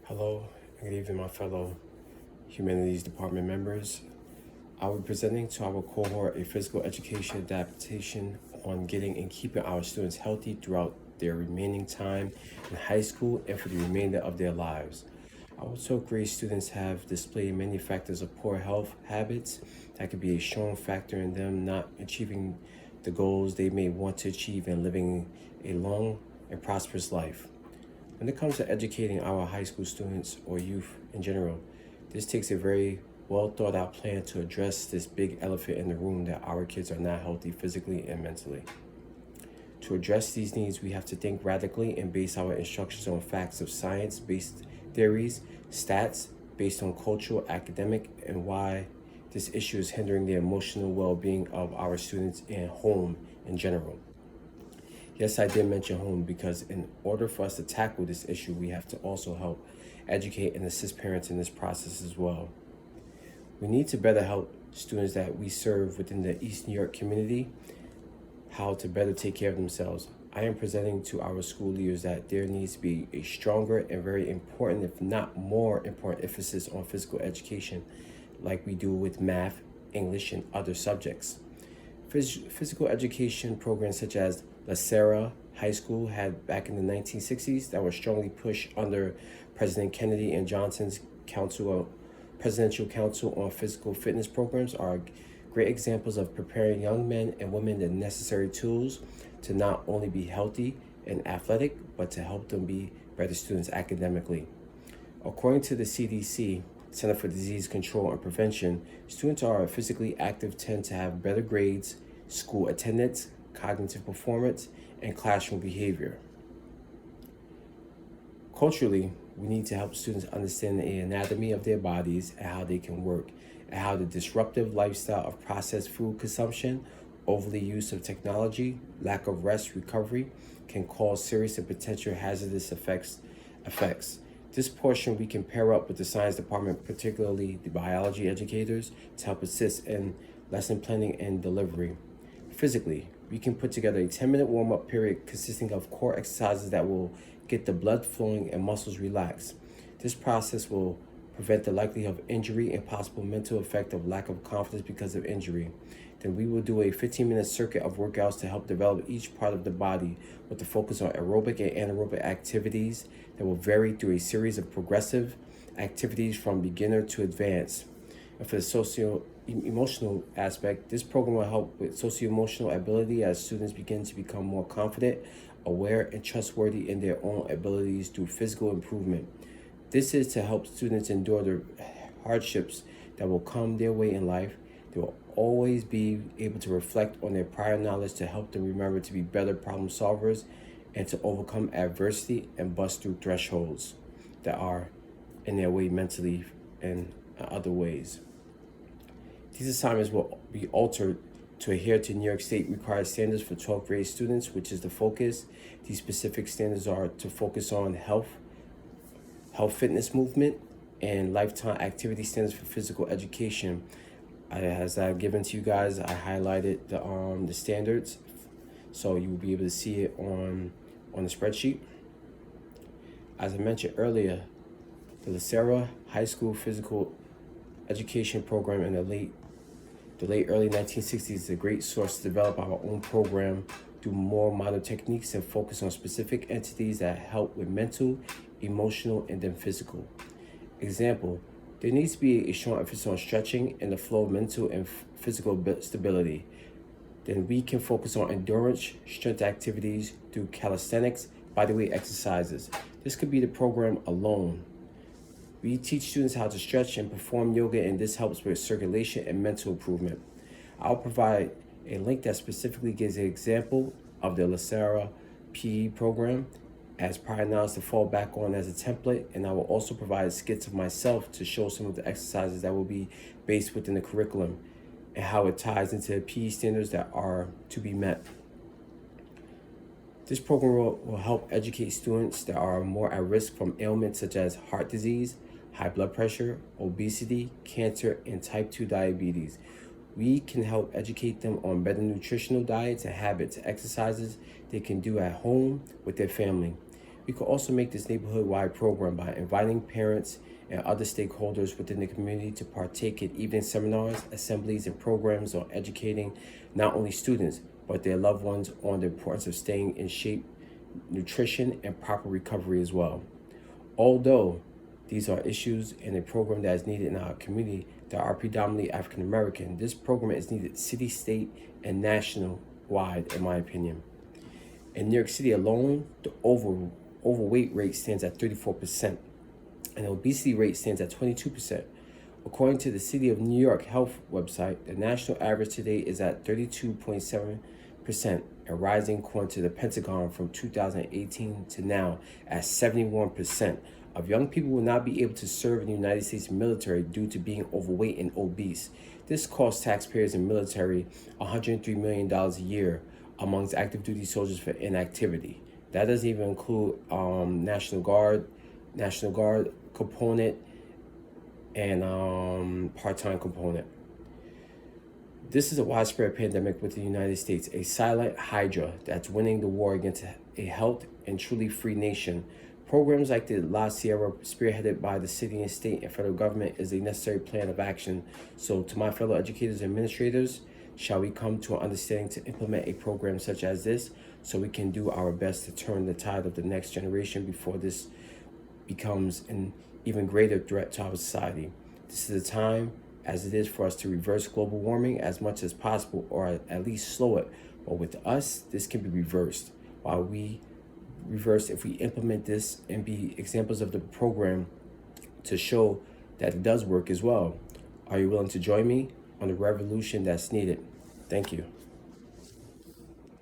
Hello, and good evening, my fellow Humanities Department members. I'll be presenting to our cohort a physical education adaptation on getting and keeping our students healthy throughout their remaining time in high school and for the remainder of their lives. Our 12th grade students have displayed many factors of poor health habits that could be a strong factor in them not achieving the goals they may want to achieve and living a long and prosperous life. When it comes to educating our high school students or youth in general, this takes a very well thought out plan to address this big elephant in the room that our kids are not healthy physically and mentally. To address these needs, we have to think radically and base our instructions on facts of science-based theories, stats based on cultural, academic, and why this issue is hindering the emotional well-being of our students and home in general. Yes, I did mention home because in order for us to tackle this issue, we have to also help educate and assist parents in this process as well. We need to better help students that we serve within the East New York community how to better take care of themselves. I am presenting to our school leaders that there needs to be a stronger and very important, if not more important, emphasis on physical education like we do with math, English, and other subjects. Physical education programs such as Salle High School had back in the 1960s that were strongly pushed under President Kennedy and Johnson's Presidential Council on Physical Fitness Programs are great examples of preparing young men and women the necessary tools to not only be healthy and athletic, but to help them be better students academically. According to the CDC, Center for Disease Control and Prevention, students who are physically active tend to have better grades, school attendance, cognitive performance, and classroom behavior. Culturally, we need to help students understand the anatomy of their bodies and how they can work, and how the disruptive lifestyle of processed food consumption, overly use of technology, lack of rest recovery can cause serious and potential hazardous effects. This portion we can pair up with the science department, particularly the biology educators, to help assist in lesson planning and delivery. Physically, we can put together a 10-minute warm-up period consisting of core exercises that will get the blood flowing and muscles relaxed. This process will prevent the likelihood of injury and possible mental effect of lack of confidence because of injury. Then we will do a 15-minute circuit of workouts to help develop each part of the body with the focus on aerobic and anaerobic activities that will vary through a series of progressive activities from beginner to advanced. And for the socio-emotional aspect, this program will help with socio-emotional ability as students begin to become more confident, aware, and trustworthy in their own abilities through physical improvement. This is to help students endure the hardships that will come their way in life. They will always be able to reflect on their prior knowledge to help them remember to be better problem solvers and to overcome adversity and bust through thresholds that are in their way mentally and other ways. These assignments will be altered to adhere to New York State required standards for 12th grade students, which is the focus. These specific standards are to focus on health fitness movement, and lifetime activity standards for physical education. As I've given to you guys, I highlighted the standards, so you will be able to see it on the spreadsheet. As I mentioned earlier, the LaSalle High School Physical Education Program in the late early 1960s is a great source to develop our own program through more modern techniques and focus on specific entities that help with mental, emotional, and then physical. Example, there needs to be a strong emphasis on stretching and the flow of mental and physical stability. Then we can focus on endurance, strength activities through calisthenics, bodyweight exercises. This could be the program alone. We teach students how to stretch and perform yoga, and this helps with circulation and mental improvement. I'll provide a link that specifically gives an example of the LaSalle PE program as prior knowledge to fall back on as a template, and I will also provide skits of myself to show some of the exercises that will be based within the curriculum and how it ties into the PE standards that are to be met. This program will help educate students that are more at risk from ailments such as heart disease, high blood pressure, obesity, cancer, and type 2 diabetes. We can help educate them on better nutritional diets and habits, exercises they can do at home with their family. We could also make this neighborhood-wide program by inviting parents and other stakeholders within the community to partake in evening seminars, assemblies, and programs on educating not only students, but their loved ones on the importance of staying in shape, nutrition, and proper recovery as well. Although these are issues in a program that is needed in our community that are predominantly African American, this program is needed city, state, and national wide, in my opinion. In New York City alone, the overweight rate stands at 34%, and the obesity rate stands at 22%. According to the City of New York Health website, the national average today is at 32.7% and rising, according to the Pentagon, from 2018 to now at 71% of young people will not be able to serve in the United States military due to being overweight and obese. This costs taxpayers and military $103 million a year amongst active duty soldiers for inactivity. That doesn't even include National Guard component, and part-time component. This is a widespread pandemic with the United States, a silent hydra that's winning the war against a health and truly free nation. Programs like the La Sierra, spearheaded by the city and state and federal government, is a necessary plan of action. So to my fellow educators and administrators, shall we come to an understanding to implement a program such as this so we can do our best to turn the tide of the next generation before this becomes an even greater threat to our society. This is a time, as it is, for us to reverse global warming as much as possible, or at least slow it. But with us, this can be reversed. While we reverse, if we implement this and be examples of the program to show that it does work as well. Are you willing to join me on the revolution that's needed? Thank you.